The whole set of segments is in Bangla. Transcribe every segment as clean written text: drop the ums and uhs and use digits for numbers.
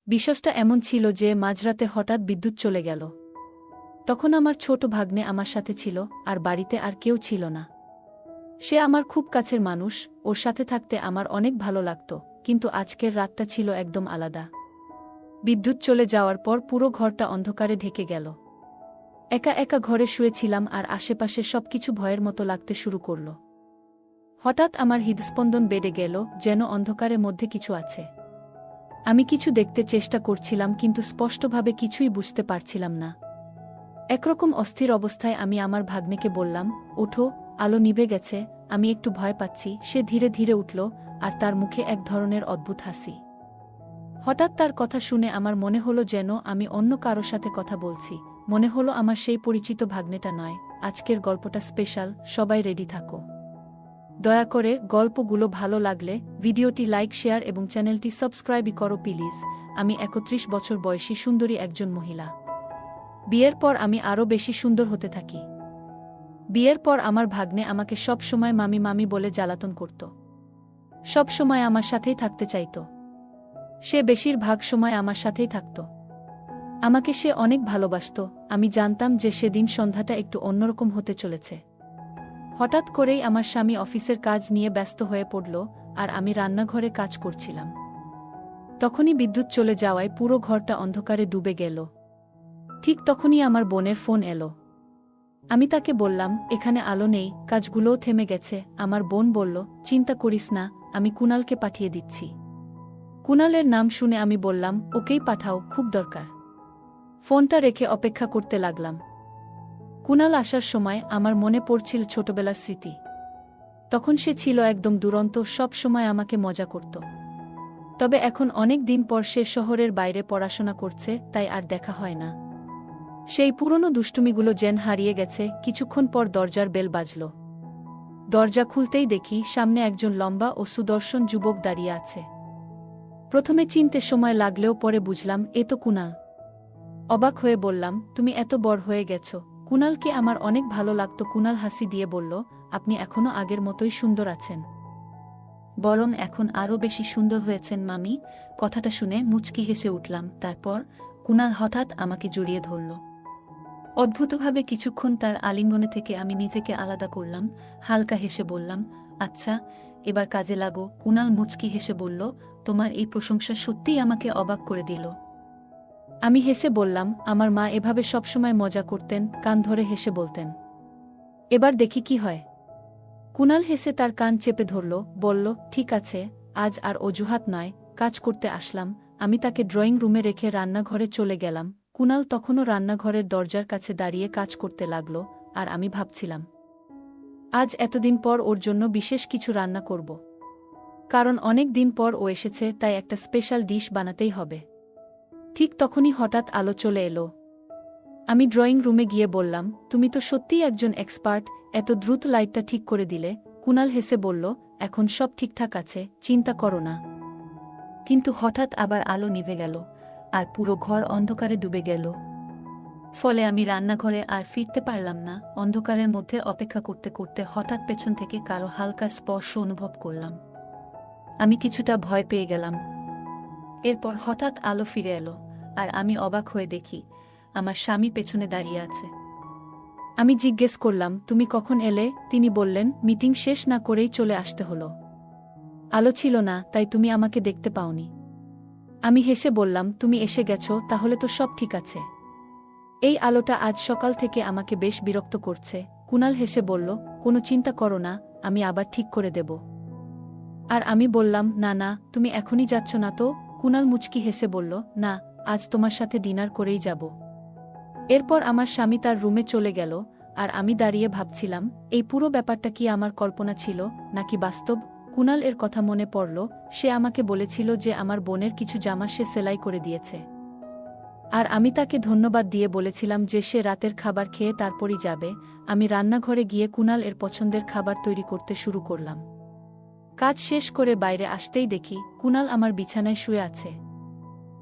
বিষয়টা এমন ছিল যে মাঝরাতে হঠাৎ বিদ্যুৎ চলে গেল। তখন আমার ছোট ভাগ্নে আমার সাথে ছিল, আর বাড়িতে আর কেউ ছিল না। সে আমার খুব কাছের মানুষ, ওর সাথে থাকতে আমার অনেক ভালো লাগত, কিন্তু আজকের রাতটা ছিল একদম আলাদা। বিদ্যুৎ চলে যাওয়ার পর পুরো ঘরটা অন্ধকারে ঢেকে গেল। একা একা ঘরে শুয়েছিলাম আর আশেপাশে সবকিছু ভয়ের মতো লাগতে শুরু করল। হঠাৎ আমার হৃদস্পন্দন বেড়ে গেল, যেন অন্ধকারের মধ্যে কিছু আছে। আমি কিছু দেখতে চেষ্টা করছিলাম, কিন্তু স্পষ্টভাবে কিছুই বুঝতে পারছিলাম না। একরকম অস্থির অবস্থায় আমি আমার ভাগ্নেকে বললাম, ওঠো, আলো নিভে গেছে, আমি একটু ভয় পাচ্ছি। সে ধীরে ধীরে উঠল, আর তার মুখে এক ধরনের অদ্ভুত হাসি। হঠাৎ তার কথা শুনে আমার মনে হলো যেন আমি অন্য কারো সাথে কথা বলছি। মনে হলো আমার সেই পরিচিত ভাগ্নেটা নয়। আজকের গল্পটা স্পেশাল, সবাই রেডি থাকো। দয়া করে গল্পগুলো ভালো লাগলে ভিডিওটি লাইক, শেয়ার এবং চ্যানেলটি সাবস্ক্রাইব করো প্লিজ। আমি ৩১ বছর বয়সী সুন্দরী একজন মহিলা। বিয়ের পর আমি আরও বেশি সুন্দর হতে থাকি। বিয়ের পর আমার ভাগ্নে আমাকে সব সময় মামি মামি বলে জ্বালাতন করত। সব সময় আমার সাথেই থাকতে চাইত। সে বেশিরভাগ সময় আমার সাথেই থাকত। আমাকে সে অনেক ভালোবাসত। আমি জানতাম যে সেদিন সন্ধ্যাটা একটু অন্যরকম হতে চলেছে। হঠাৎ করেই আমার স্বামী অফিসের কাজ নিয়ে ব্যস্ত হয়ে পড়ল, আর আমি রান্নাঘরে কাজ করছিলাম। তখনই বিদ্যুৎ চলে যাওয়ায় পুরো ঘরটা অন্ধকারে ডুবে গেল। ঠিক তখনই আমার বোনের ফোন এলো। আমি তাকে বললাম, এখানে আলো নেই, কাজগুলোও থেমে গেছে। আমার বোন বলল, চিন্তা করিস না, আমি কুণালকে পাঠিয়ে দিচ্ছি। কুণালের নাম শুনে আমি বললাম, ওকেই পাঠাও, খুব দরকার। ফোনটা রেখে অপেক্ষা করতে লাগলাম। কুণাল আসার সময় আমার মনে পড়ছিল ছোটবেলার স্মৃতি। তখন সে ছিল একদম দুরন্ত, সব সময় আমাকে মজা করত। তবে এখন অনেক দিন পর সে শহরের বাইরে পড়াশোনা করছে, তাই আর দেখা হয় না। সেই পুরনো দুষ্টুমিগুলো যেন হারিয়ে গেছে। কিছুক্ষণ পর দরজার বেল বাজল। দরজা খুলতেই দেখি সামনে একজন লম্বা ও সুদর্শন যুবক দাঁড়িয়ে আছে। প্রথমে চিনতে সময় লাগলেও পরে বুঝলাম এ তো কুণাল। অবাক হয়ে বললাম, তুমি এত বড় হয়ে গেছ। কুণালকে আমার অনেক ভালো লাগত। কুণাল হাসি দিয়ে বলল, আপনি এখনও আগের মতোই সুন্দর আছেন। বরং এখন আরও বেশি সুন্দর হয়েছেন মামি। কথাটা শুনে মুচকি হেসে উঠলাম। তারপর কুণাল হঠাৎ আমাকে জড়িয়ে ধরল। অদ্ভুতভাবে কিছুক্ষণ তার আলিঙ্গনে থেকে আমি নিজেকে আলাদা করলাম। হালকা হেসে বললাম, আচ্ছা, এবার কাজে লাগো। কুণাল মুচকি হেসে বলল, তোমার এই প্রশংসা সত্যিই আমাকে অবাক করে দিল। আমি হেসে বললাম, আমার মা এভাবে সবসময় মজা করতেন, কান ধরে হেসে বলতেন, এবার দেখি কি হয়। কুণাল হেসে তার কান চেপে ধরল, বলল, ঠিক আছে, আজ আর অজুহাত নয়, কাজ করতে আসলাম। আমি তাকে ড্রয়িং রুমে রেখে রান্নাঘরে চলে গেলাম। কুণাল তখনও রান্নাঘরের দরজার কাছে দাঁড়িয়ে কাজ করতে লাগল, আর আমি ভাবছিলাম, আজ এতদিন পর ওর জন্য বিশেষ কিছু রান্না করব। কারণ অনেক দিন পর ও এসেছে, তাই একটা স্পেশাল ডিশ বানাতেই হবে। ঠিক তখনই হঠাৎ আলো চলে এলো। আমি ড্রয়িং রুমে গিয়ে বললাম, তুমি তো সত্যিই একজন এক্সপার্ট, এত দ্রুত লাইটটা ঠিক করে দিলে। কুণাল হেসে বলল, এখন সব ঠিকঠাক আছে, চিন্তা করো না। কিন্তু হঠাৎ আবার আলো নিভে গেল, আর পুরো ঘর অন্ধকারে ডুবে গেল। ফলে আমি রান্নাঘরে আর ফিরতে পারলাম না। অন্ধকারের মধ্যে অপেক্ষা করতে করতে হঠাৎ পেছন থেকে কারো হালকা স্পর্শ অনুভব করলাম। আমি কিছুটা ভয় পেয়ে গেলাম। এরপর হঠাৎ আলো ফিরে এলো, আর আমি অবাক হয়ে দেখি আমার স্বামী পেছনে দাঁড়িয়ে আছে। আমি জিজ্ঞেস করলাম, তুমি কখন এলে? তিনি বললেন, মিটিং শেষ না করেই চলে আসতে হলো। আলো ছিল না, তাই তুমি আমাকে দেখতে পাওনি। আমি হেসে বললাম, তুমি এসে গেছো, তাহলে তো সব ঠিক আছে। এই আলোটা আজ সকাল থেকে আমাকে বেশ বিরক্ত করছে। কুণাল হেসে বলল, কোনো চিন্তা করো না, আমি আবার ঠিক করে দেব। আর আমি বললাম, না না, তুমি এখনই যাচ্ছ না তো? কুণাল মুচকি হেসে বলল, না, আজ তোমার সাথে ডিনার করেই যাব। এরপর আমার স্বামী তার রুমে চলে গেল, আর আমি দাঁড়িয়ে ভাবছিলাম, এই পুরো ব্যাপারটা কি আমার কল্পনা ছিল নাকি বাস্তব। কুণাল এর কথা মনে পড়ল। সে আমাকে বলেছিল যে আমার বোনের কিছু জামা সে সেলাই করে দিয়েছে। আর আমি তাকে ধন্যবাদ দিয়ে বলেছিলাম যে সে রাতের খাবার খেয়ে তারপরই যাবে। আমি রান্নাঘরে গিয়ে কুণাল এর পছন্দের খাবার তৈরি করতে শুরু করলাম। কাজ শেষ করে বাইরে আসতেই দেখি কুণাল আমার বিছানায় শুয়ে আছে।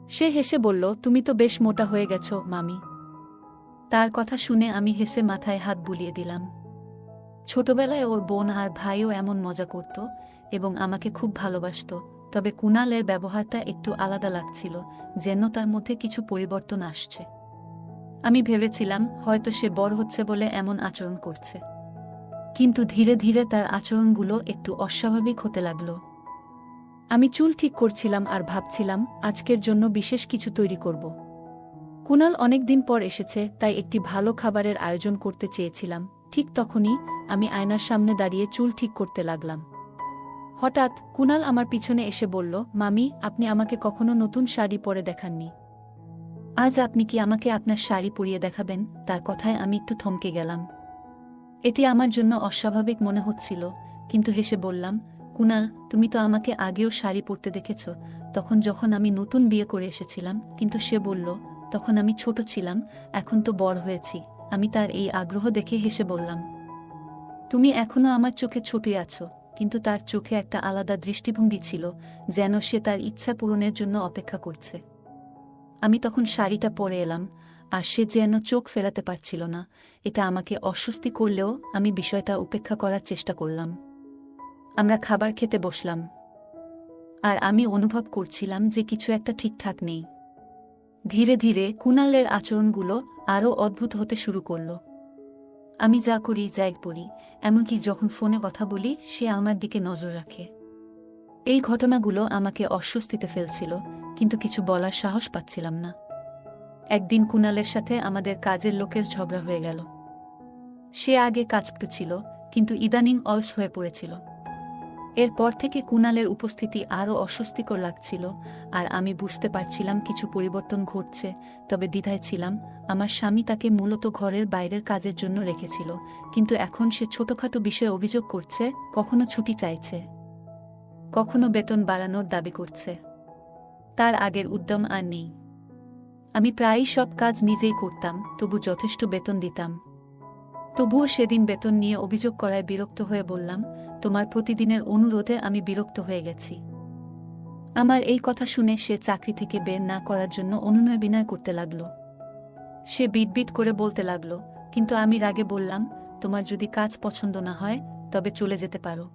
সে হেসে বলল, তুমি তো বেশ মোটা হয়ে গেছো মামি। তার কথা শুনে আমি হেসে মাথায় হাত বুলিয়ে দিলাম। ছোটবেলায় ওর বোন আর ভাইও এমন মজা করত এবং আমাকে খুব ভালোবাসত। তবে কুণালের ব্যবহারটা একটু আলাদা লাগছিল, যেন তার মধ্যে কিছু পরিবর্তন আসছে। আমি ভেবেছিলাম হয়তো সে বড় হচ্ছে বলে এমন আচরণ করছে, কিন্তু ধীরে ধীরে তার আচরণগুলো একটু অস্বাভাবিক হতে লাগলো। আমি চুল ঠিক করছিলাম আর ভাবছিলাম আজকের জন্য বিশেষ কিছু তৈরি করব। কুণাল অনেক দিন পর এসেছে, তাই একটি ভালো খাবারের আয়োজন করতে চেয়েছিলাম। ঠিক তখনই আমি আয়নার সামনে দাঁড়িয়ে চুল ঠিক করতে লাগলাম। হঠাৎ কুণাল আমার পিছনে এসে বলল, মামি, আপনি আমাকে কখনো নতুন শাড়ি পরে দেখাননি। আজ আপনি কি আমাকে আপনার শাড়ি পরিয়ে দেখাবেন? তার কথায় আমি একটু থমকে গেলাম। এটি আমার জন্য অস্বাভাবিক মনে হচ্ছিল, কিন্তু হেসে বললাম, কুণাল, তুমি তো আমাকে আগেও শাড়ি পরতে দেখেছ, যখন আমি নতুন বিয়ে করে এসেছিলাম। কিন্তু সে বলল, তখন আমি ছোট ছিলাম, এখন তো বড় হয়েছি। আমি তার এই আগ্রহ দেখে হেসে বললাম, তুমি এখনো আমার চোখে ছোটই আছো। কিন্তু তার চোখে একটা আলাদা দৃষ্টিভঙ্গি ছিল, যেন সে তার ইচ্ছা পূরণের জন্য অপেক্ষা করছে। আমি তখন শাড়িটা পরে এলাম, আর সে যেন চোখ ফেরাতে পারছিল না। এটা আমাকে অস্বস্তি করলেও আমি বিষয়টা উপেক্ষা করার চেষ্টা করলাম। আমরা খাবার খেতে বসলাম, আর আমি অনুভব করছিলাম যে কিছু একটা ঠিকঠাক নেই। ধীরে ধীরে কুণালের আচরণগুলো আরও অদ্ভুত হতে শুরু করল। আমি যা করি, যাই পড়ি, এমনকি যখন ফোনে কথা বলি, সে আমার দিকে নজর রাখে। এই ঘটনাগুলো আমাকে অস্বস্তিতে ফেলছিল, কিন্তু কিছু বলার সাহস পাচ্ছিলাম না। একদিন কুণালের সাথে আমাদের কাজের লোকের ঝগড়া হয়ে গেল। সে আগে কাজপটু ছিল, কিন্তু ইদানিং অলস হয়ে পড়েছিল। এরপর থেকে কুণালের উপস্থিতি আরও অস্বস্তিকর লাগছিল, আর আমি বুঝতে পারছিলাম কিছু পরিবর্তন ঘটছে। তবে দ্বিধায় ছিলাম। আমার স্বামী তাকে মূলত ঘরের বাইরের কাজের জন্য রেখেছিল, কিন্তু এখন সে ছোটখাটো বিষয়ে অভিযোগ করছে, কখনো ছুটি চাইছে, কখনো বেতন বাড়ানোর দাবি করছে। তার আগের উদ্যম আর নেই। আমি প্রায়ই সব কাজ নিজেই করতাম, তবু যথেষ্ট বেতন দিতাম। তবুও সেদিন বেতন নিয়ে অভিযোগ করায় বিরক্ত হয়ে বললাম, তোমার প্রতিদিনের অনুরোধে আমি বিরক্ত হয়ে গেছি। আমার এই কথা শুনে সে চাকরি থেকে বের না করার জন্য অনুনয় বিনয় করতে লাগল। সে বিটবিট করে বলতে লাগল, কিন্তু আমি রাগে বললাম, তোমার যদি কাজ পছন্দ না হয় তবে চলে যেতে পারো।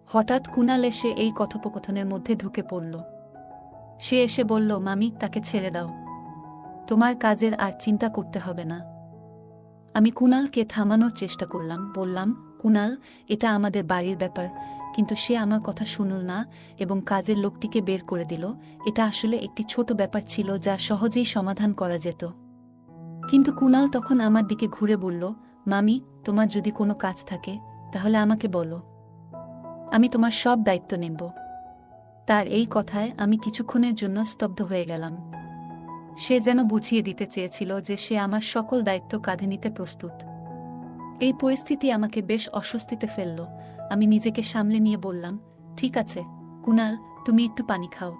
হঠাৎ কুণাল এসে এই কথোপকথনের মধ্যে ঢুকে পড়ল। সে এসে বলল, মামি, তাকে ছেড়ে দাও, তোমার কাজের আর চিন্তা করতে হবে না। আমি কুণালকে থামানোর চেষ্টা করলাম, বললাম, কুণাল, এটা আমাদের বাড়ির ব্যাপার। কিন্তু সে আমার কথা শুনল না এবং কাজের লোকটিকে বের করে দিল। এটা আসলে একটি ছোট ব্যাপার ছিল যা সহজেই সমাধান করা যেত। কিন্তু কুণাল তখন আমার দিকে ঘুরে বলল, মামি, তোমার যদি কোনো কাজ থাকে তাহলে আমাকে বলো, আমি তোমার সব দায়িত্ব নেব। তার এই কথায় আমি কিছুক্ষণের জন্য স্তব্ধ হয়ে গেলাম। সে যেন বুঝিয়ে দিতে চেয়েছিল যে সে আমার সকল দায়িত্ব কাঁধে নিতে প্রস্তুত। এই পরিস্থিতি আমাকে বেশ অস্বস্তিতে ফেলল। আমি নিজেকে সামলে নিয়ে বললাম, ঠিক আছে কুণাল, তুমি একটু পানি খাও।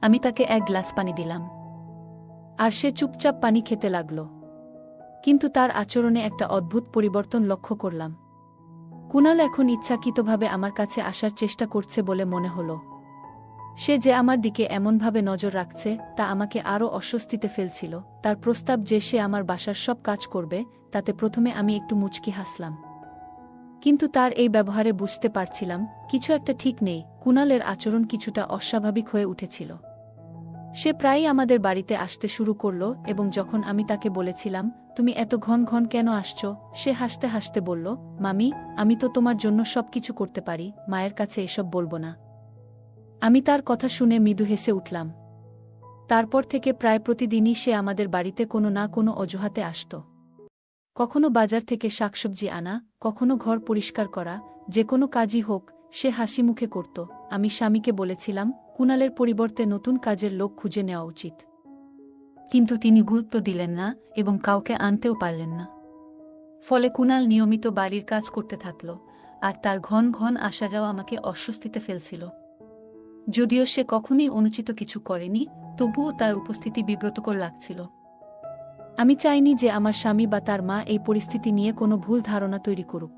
আমি তাকে এক গ্লাস পানি দিলাম, আর সে চুপচাপ পানি খেতে লাগল। কিন্তু তার আচরণে একটা অদ্ভুত পরিবর্তন লক্ষ্য করলাম। কুণাল এখন ইচ্ছাকৃতভাবে আমার কাছে আসার চেষ্টা করছে বলে মনে হলো। সে যে আমার দিকে এমনভাবে নজর রাখছে তা আমাকে আরও অস্বস্তিতে ফেলছিল। তার প্রস্তাব যে সে আমার বাসার সব কাজ করবে, তাতে প্রথমে আমি একটু মুচকি হাসলাম। কিন্তু তার এই ব্যবহারে বুঝতে পারছিলাম কিছু একটা ঠিক নেই। কুণালের আচরণ কিছুটা অস্বাভাবিক হয়ে উঠেছিল। সে প্রায়ই আমাদের বাড়িতে আসতে শুরু করল, এবং যখন আমি তাকে বলেছিলাম, তুমি এত ঘন ঘন কেন আসছো, সে হাসতে হাসতে বলল, মামি, আমি তো তোমার জন্য সবকিছু করতে পারি, মায়ের কাছে এসব বলবো না। আমি তার কথা শুনে মৃদু হেসে উঠলাম। তারপর থেকে প্রায় প্রতিদিনই সে আমাদের বাড়িতে কোনো না কোনো অজুহাতে আসত। কখনো বাজার থেকে শাকসবজি আনা, কখনো ঘর পরিষ্কার করা, যে কোনো কাজই হোক সে হাসি মুখে করত। আমি স্বামীকে বলেছিলাম, কুণালের পরিবর্তে নতুন কাজের লোক খুঁজে নেওয়া উচিত। কিন্তু তিনি গুরুত্ব দিলেন না এবং কাউকে আনতেও পারলেন না। ফলে কুণাল নিয়মিত বাড়ির কাজ করতে থাকল, আর তার ঘন ঘন আসা যাওয়া আমাকে অস্বস্তিতে ফেলছিল। যদিও সে কখনোই অনুচিত কিছু করেনি, তবুও তার উপস্থিতি বিব্রতকর লাগছিল। আমি চাইনি যে আমার স্বামী বা তার মা এই পরিস্থিতি নিয়ে কোনো ভুল ধারণা তৈরি করুক।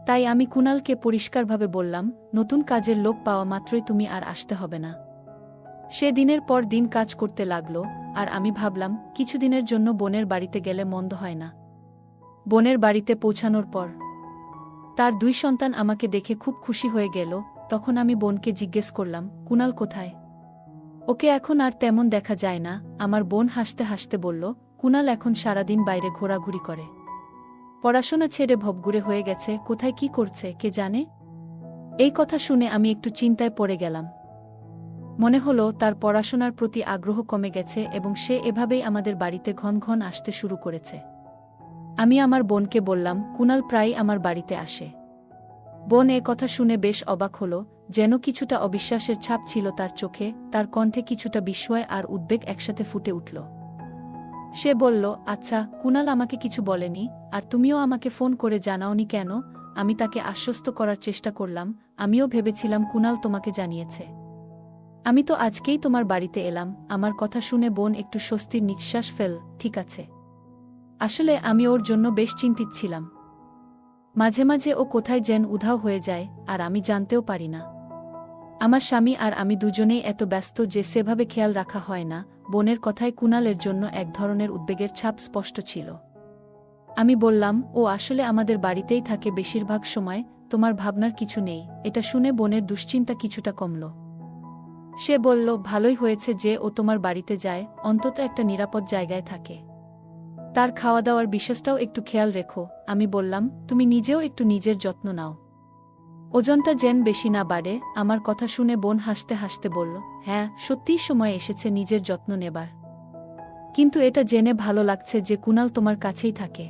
তাই আমি কুণালকে পরিষ্কারভাবে বললাম, নতুন কাজের লোক পাওয়া মাত্রই তুমি আর আসতে হবে না। সে দিনের পর দিন কাজ করতে লাগল, আর আমি ভাবলাম কিছুদিনের জন্য বোনের বাড়িতে গেলে মন্দ হয় না। বোনের বাড়িতে পৌঁছানোর পর তার 2 সন্তান আমাকে দেখে খুব খুশি হয়ে গেল। তখন আমি বোনকে জিজ্ঞেস করলাম, কুনাল কোথায়? ওকে এখন আর তেমন দেখা যায় না। আমার বোন হাসতে হাসতে বলল, কুনাল এখন সারাদিন বাইরে ঘোরাঘুরি করে। পড়াশোনা ছেড়ে ভবঘুরে হয়ে গেছে, কোথায় কি করছে কে জানে। এই কথা শুনে আমি একটু চিন্তায় পড়ে গেলাম। মনে হলো তার পড়াশোনার প্রতি আগ্রহ কমে গেছে এবং সে এভাবেই আমাদের বাড়িতে ঘন ঘন আসতে শুরু করেছে। আমি আমার বোনকে বললাম, কুনাল প্রায়ই আমার বাড়িতে আসে। বোন এ কথা শুনে বেশ অবাক হল, যেন কিছুটা অবিশ্বাসের ছাপ ছিল তার চোখে, তার কণ্ঠে কিছুটা বিস্ময় আর উদ্বেগ একসাথে ফুটে উঠল। সে বলল, আচ্ছা, কুনাল আমাকে কিছু বলেনি, আর তুমিও আমাকে ফোন করে জানাওনি কেন? আমি তাকে আশ্বস্ত করার চেষ্টা করলাম, আমিও ভেবেছিলাম কুনাল তোমাকে জানিয়েছে। আমি তো আজকেই তোমার বাড়িতে এলাম। আমার কথা শুনে বোন একটু স্বস্তির নিঃশ্বাস ফেল। ঠিক আছে। আসলে আমি ওর জন্য বেশ চিন্তিত ছিলাম। মাঝে মাঝে ও কোথায় যেন উধাও হয়ে যায়, আর আমি জানতেও পারি না। আমার স্বামী আর আমি দুজনেই এত ব্যস্ত যে সেভাবে খেয়াল রাখা হয় না। বোনের কথায় কুনালের জন্য এক ধরনের উদ্বেগের ছাপ স্পষ্ট ছিল। আমি বললাম, ও আসলে আমাদের বাড়িতেই থাকে বেশিরভাগ সময়, তোমার ভাবনার কিছু নেই। এটা শুনে বোনের দুশ্চিন্তা কিছুটা কমল। সে বলল, ভালোই হয়েছে যে ও তোমার বাড়িতে যায়, অন্তত একটা নিরাপদ জায়গায় থাকে। তার খাওয়া দাওয়ার বিষয়টাও একটু খেয়াল রেখো। আমি বললাম, তুমি নিজেও একটু নিজের যত্ন নাও, ওজনটা যেন বেশি না বাড়ে। আমার কথা শুনে বোন হাসতে হাসতে বলল, হ্যাঁ, সত্যিই সময় এসেছে নিজের যত্ন নেবার। কিন্তু এটা জেনে ভালো লাগছে যে কুনাল তোমার কাছেই থাকে।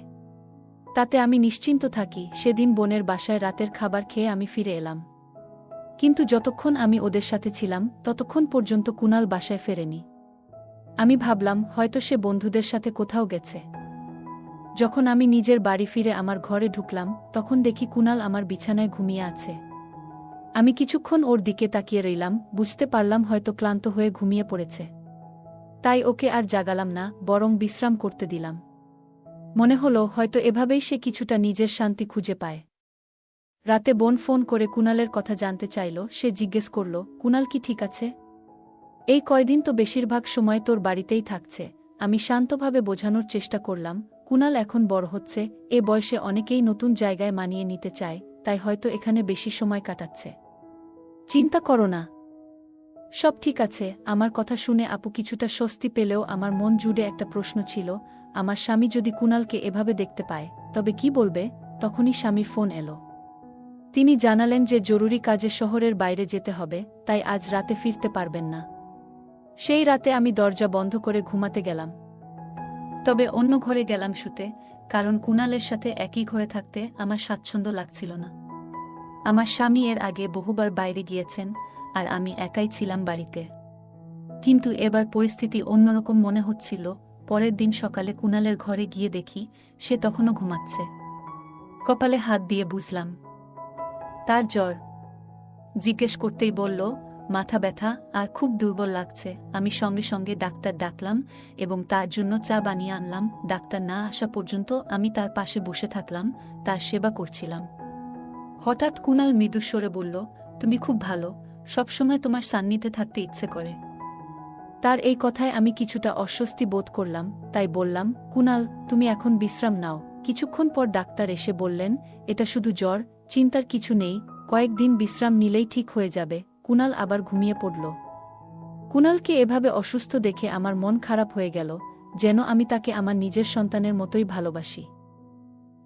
তাতে আমি নিশ্চিন্ত থাকি। সেদিন বোনের বাসায় রাতের খাবার খেয়ে আমি ফিরে এলাম। কিন্তু যতক্ষণ আমি ওদের সাথে ছিলাম ততক্ষণ পর্যন্ত কুনাল বাসায় ফেরেনি। আমি ভাবলাম হয়তো সে বন্ধুদের সাথে কোথাও গেছে। যখন আমি নিজের বাড়ি ফিরে আমার ঘরে ঢুকলাম তখন দেখি কুনাল আমার বিছানায় ঘুমিয়ে আছে। আমি কিছুক্ষণ ওর দিকে তাকিয়ে রইলাম, বুঝতে পারলাম হয়তো ক্লান্ত হয়ে ঘুমিয়ে পড়েছে। তাই ওকে আর জাগালাম না, বরং বিশ্রাম করতে দিলাম। মনে হলো হয়তো এভাবেই সে কিছুটা নিজের শান্তি খুঁজে পায়। রাতে বোন ফোন করে কুনালের কথা জানতে চাইল। সে জিজ্ঞেস করল, কুনাল কি ঠিক আছে? এই কয়দিন তো বেশিরভাগ সময় তোর বাড়িতেই থাকছে। আমি শান্তভাবে বোঝানোর চেষ্টা করলাম, কুনাল এখন বড় হচ্ছে, এ বয়সে অনেকেই নতুন জায়গায় মানিয়ে নিতে চায়, তাই হয়তো এখানে বেশি সময় কাটাচ্ছে। চিন্তা করো না, সব ঠিক আছে। আমার কথা শুনে আপু কিছুটা স্বস্তি পেলেও আমার মন জুড়ে একটা প্রশ্ন ছিল, আমার স্বামী যদি কুনালকে এভাবে দেখতে পায় তবে কি বলবে? তখনই স্বামীর ফোন এলো। তিনি জানালেন যে জরুরি কাজে শহরের বাইরে যেতে হবে, তাই আজ রাতে ফিরতে পারবেন না। সেই রাতে আমি দরজা বন্ধ করে ঘুমাতে গেলাম। তবে অন্য ঘরে গেলাম শুতে, কারণ কুনালের সাথে একই ঘরে থাকতে আমার স্বাচ্ছন্দ্য লাগছিল না। আমার স্বামী এর আগে বহুবার বাইরে গিয়েছেন, আর আমি একাই ছিলাম বাড়িতে। কিন্তু এবার পরিস্থিতি অন্যরকম মনে হচ্ছিল। পরের দিন সকালে কুনালের ঘরে গিয়ে দেখি সে তখনও ঘুমাচ্ছে। কপালে হাত দিয়ে বুঝলাম তার জ্বর। জিজ্ঞেস করতেই বলল, মাথা ব্যথা আর খুব দুর্বল লাগছে। আমি সঙ্গে সঙ্গে ডাক্তার ডাকলাম এবং তার জন্য চা বানিয়ে আনলাম। ডাক্তার না আসা পর্যন্ত আমি তার পাশে বসে থাকলাম, তার সেবা করছিলাম। হঠাৎ কুনাল মৃদুস্বরে বলল, তুমি খুব ভালো, সবসময় তোমার সান্নিধ্যে থাকতে ইচ্ছে করে। তার এই কথায় আমি কিছুটা অস্বস্তি বোধ করলাম, তাই বললাম, কুনাল, তুমি এখন বিশ্রাম নাও। কিছুক্ষণ পর ডাক্তার এসে বললেন, এটা শুধু জ্বর, চিন্তার কিছু নেই, কয়েকদিন বিশ্রাম নিলেই ঠিক হয়ে যাবে। কুনাল আবার ঘুমিয়ে পড়ল। কুনালকে এভাবে অসুস্থ দেখে আমার মন খারাপ হয়ে গেল, যেন আমি তাকে আমার নিজের সন্তানের মতোই ভালোবাসি।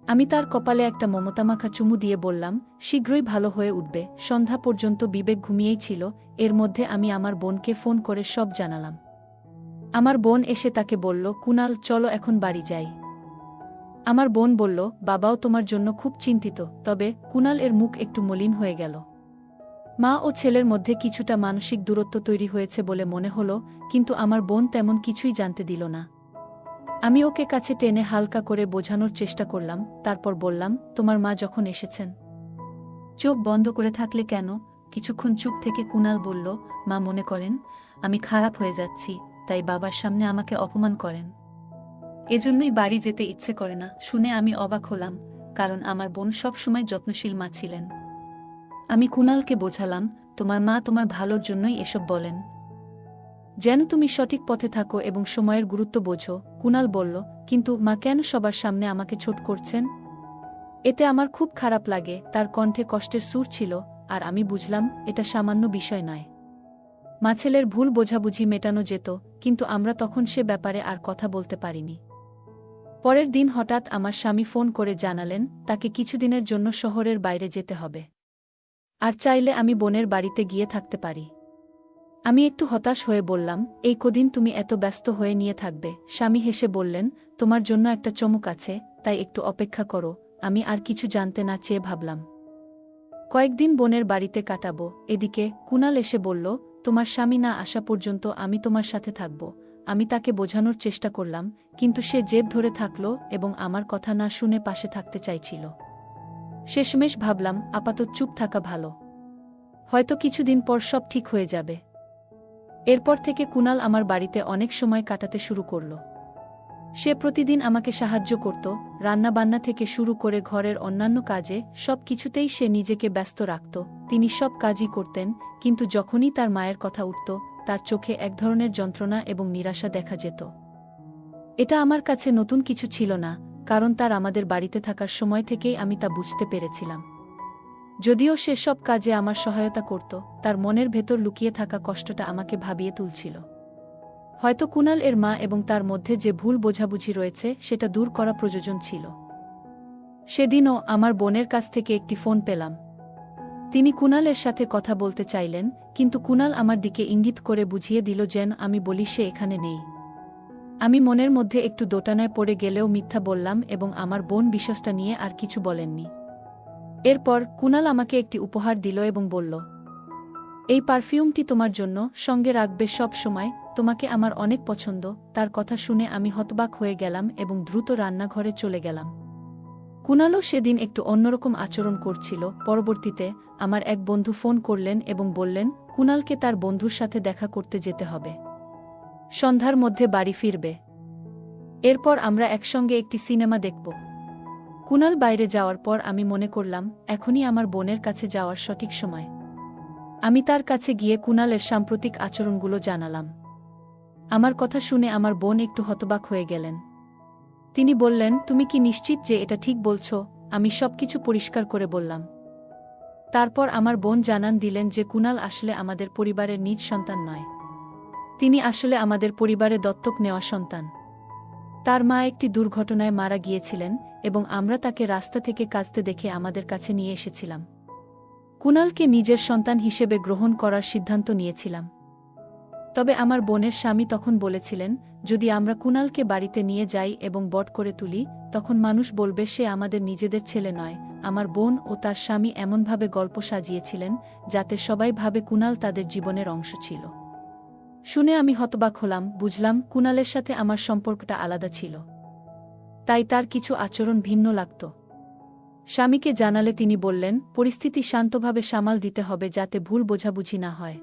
আমি তার কপালে একটা মমতামাখা চুমু দিয়ে বললাম, শীঘ্রই ভালো হয়ে উঠবে। সন্ধ্যা পর্যন্ত বিবেক ঘুমিয়েই ছিল। এর মধ্যে আমি আমার বোনকে ফোন করে সব জানালাম। আমার বোন এসে তাকে বলল, কুনাল, চলো এখন বাড়ি যাই। আমার বোন বলল, বাবাও তোমার জন্য খুব চিন্তিত। তবে কুনাল এর মুখ একটু মলিন হয়ে গেল। মা ও ছেলের মধ্যে কিছুটা মানসিক দূরত্ব তৈরি হয়েছে বলে মনে হলো, কিন্তু আমার বোন তেমন কিছুই জানতে দিল না। আমি ওকে কাছে টেনে হালকা করে বোঝানোর চেষ্টা করলাম, তারপর বললাম, তোমার মা যখন এসেছেন। চোখ বন্ধ করে থাকলে কেন? কিছুক্ষণ চুপ থেকে কুনাল বলল, মা মনে করেন আমি খারাপ হয়ে যাচ্ছি, তাই বাবার সামনে আমাকে অপমান করেন। এজন্যই বাড়ি যেতে ইচ্ছে করে না। শুনে আমি অবাক হলাম, কারণ আমার বোন সব সময় যত্নশীল মা ছিলেন। আমি কুনালকে বোঝালাম, তোমার মা তোমার ভালোর জন্যই এসব বলেন। যেন তুমি সঠিক পথে থাকো এবং সময়ের গুরুত্ব বোঝো। কুনাল বলল, কিন্তু মা কেন সবার সামনে আমাকে ছোট করছেন? এতে আমার খুব খারাপ লাগে। তার কণ্ঠে কষ্টের সুর ছিল, আর আমি বুঝলাম এটা সামান্য বিষয় নয়। মাছেলের ভুল বোঝাবুঝি মেটানো যেত, কিন্তু আমরা তখন সে ব্যাপারে আর কথা বলতে পারিনি। পরের দিন হঠাৎ আমার স্বামী ফোন করে জানালেন তাকে কিছুদিনের জন্য শহরের বাইরে যেতে হবে, আর চাইলে আমি বোনের বাড়িতে গিয়ে থাকতে পারি। আমি একটু হতাশ হয়ে বললাম, এই কদিন তুমি এত ব্যস্ত হয়ে নিয়ে থাকবে? স্বামী হেসে বললেন, তোমার জন্য একটা চমক আছে, তাই একটু অপেক্ষা করো। আমি আর কিছু জানতে না চেয়ে ভাবলাম, কয়েকদিন বোনের বাড়িতে কাটাবো। এদিকে কুনাল এসে বলল, তোমার স্বামী না আসা পর্যন্ত আমি তোমার সাথে থাকব। আমি তাকে বোঝানোর চেষ্টা করলাম, কিন্তু সে জেদ ধরে থাকল এবং আমার কথা না শুনে পাশে থাকতে চাইছিল। শেষমেশ ভাবলাম আপাতত চুপ থাকা ভালো, হয়তো কিছুদিন পর সব ঠিক হয়ে যাবে। এরপর থেকে কুনাল আমার বাড়িতে অনেক সময় কাটাতে শুরু করল। সে প্রতিদিন আমাকে সাহায্য করত, রান্নাবান্না থেকে শুরু করে ঘরের অন্যান্য কাজে সব কিছুতেই সে নিজেকে ব্যস্ত রাখত। তিনি সব কাজই করতেন, কিন্তু যখনই তার মায়ের কথা উঠত, তার চোখে এক ধরনের যন্ত্রণা এবং নিরাশা দেখা যেত। এটা আমার কাছে নতুন কিছু ছিল না, কারণ তার আমাদের বাড়িতে থাকার সময় থেকেই আমি তা বুঝতে পেরেছিলাম। যদিও সে সব কাজে আমার সহায়তা করত, তার মনের ভেতর লুকিয়ে থাকা কষ্টটা আমাকে ভাবিয়ে তুলছিল। হয়তো কুনাল এর মা এবং তার মধ্যে যে ভুল বোঝাবুঝি রয়েছে সেটা দূর করা প্রয়োজন ছিল। সেদিনও আমার বোনের কাছ থেকে একটি ফোন পেলাম। তিনি কুনালের সাথে কথা বলতে চাইলেন, কিন্তু কুনাল আমার দিকে ইঙ্গিত করে বুঝিয়ে দিল যেন আমি বলি সে এখানে নেই। আমি মনের মধ্যে একটু দোটানায় পড়ে গেলেও মিথ্যা বললাম এবং আমার বোন বিষয়টা নিয়ে আর কিছু বলেননি। এরপর কুনাল আমাকে একটি উপহার দিল এবং বলল, এই পারফিউমটি তোমার জন্য, সঙ্গে রাখবে সব সময়, তোমাকে আমার অনেক পছন্দ। তার কথা শুনে আমি হতবাক হয়ে গেলাম এবং দ্রুত রান্নাঘরে চলে গেলাম। কুনালও সেদিন একটু অন্যরকম আচরণ করছিল। পরবর্তীতে আমার এক বন্ধু ফোন করলেন এবং বললেন কুনালকে তার বন্ধুর সাথে দেখা করতে যেতে হবে, সন্ধ্যার মধ্যে বাড়ি ফিরবে। এরপর আমরা একসঙ্গে একটি সিনেমা দেখব। কুনাল বাইরে যাওয়ার পর আমি মনে করলাম এখনই আমার বোনের কাছে যাওয়ার সঠিক সময়। আমি তার কাছে গিয়ে কুনালের সাম্প্রতিক আচরণগুলো জানালাম। আমার কথা শুনে আমার বোন একটু হতবাক হয়ে গেলেন। তিনি বললেন, তুমি কি নিশ্চিত যে এটা ঠিক বলছো? আমি সবকিছু পরিষ্কার করে বললাম। তারপর আমার বোন জানান দিলেন যে কুনাল আসলে আমাদের পরিবারের নিজ সন্তান নয়, তিনি আসলে আমাদের পরিবারে দত্তক নেওয়া সন্তান। তার মা একটি দুর্ঘটনায় মারা গিয়েছিলেন এবং আমরা তাকে রাস্তা থেকে কাঁদতে দেখে আমাদের কাছে নিয়ে এসেছিলাম। কুনালকে নিজের সন্তান হিসেবে গ্রহণ করার সিদ্ধান্ত নিয়েছিলাম। তবে আমার বোনের স্বামী তখন বলেছিলেন, যদি আমরা কুনালকে বাড়িতে নিয়ে যাই এবং বট করে তুলি, তখন মানুষ বলবে সে আমাদের নিজেদের ছেলে নয়। আমার বোন ও তার স্বামী এমনভাবে গল্প সাজিয়েছিলেন যাতে সবাই ভাবে কুনাল তাদের জীবনের অংশ ছিল। শুনে আমি হতবাক হলাম, বুঝলাম কুনালের সাথে আমার সম্পর্কটা আলাদা ছিল, তাই তার কিছু আচরণ ভিন্ন লাগত। স্বামীকে জানালে তিনি বললেন, পরিস্থিতি শান্তভাবে সামাল দিতে হবে যাতে ভুল বোঝাবুঝি না হয়।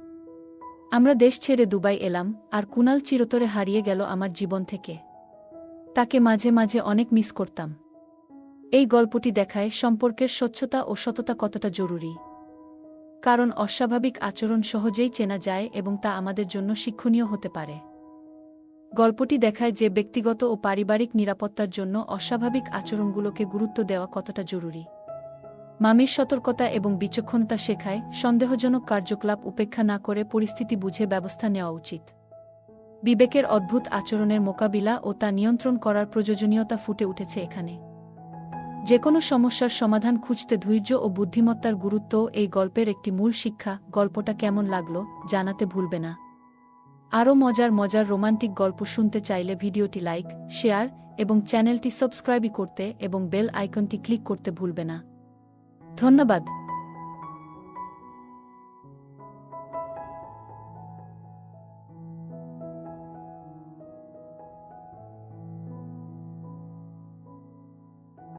আমরা দেশ ছেড়ে দুবাই এলাম, আর কুনাল চিরতরে হারিয়ে গেল আমার জীবন থেকে। তাকে মাঝে মাঝে অনেক মিস করতাম। এই গল্পটি দেখায় সম্পর্কের স্বচ্ছতা ও সততা কতটা জরুরি, কারণ অস্বাভাবিক আচরণ সহজেই চেনা যায় এবং তা আমাদের জন্য শিক্ষণীয় হতে পারে। গল্পটি দেখায় যে ব্যক্তিগত ও পারিবারিক নিরাপত্তার জন্য অস্বাভাবিক আচরণগুলোকে গুরুত্ব দেওয়া কতটা জরুরি। মামির সতর্কতা এবং বিচক্ষণতা শেখায় সন্দেহজনক কার্যকলাপ উপেক্ষা না করে পরিস্থিতি বুঝে ব্যবস্থা নেওয়া উচিত। বিবেকের অদ্ভুত আচরণের মোকাবিলা ও তা নিয়ন্ত্রণ করার প্রয়োজনীয়তা ফুটে উঠেছে এখানে। যে কোনো সমস্যার সমাধান খুঁজতে ধৈর্য ও বুদ্ধিমত্তার গুরুত্বও এই গল্পের একটি মূল শিক্ষা। গল্পটা কেমন লাগলো জানাতে ভুলবে না। আরও মজার মজার রোমান্টিক গল্প শুনতে চাইলে ভিডিওটি লাইক, শেয়ার এবং চ্যানেলটি সাবস্ক্রাইব করতে এবং বেল আইকনটি ক্লিক করতে ভুলবে না। ধন্যবাদ।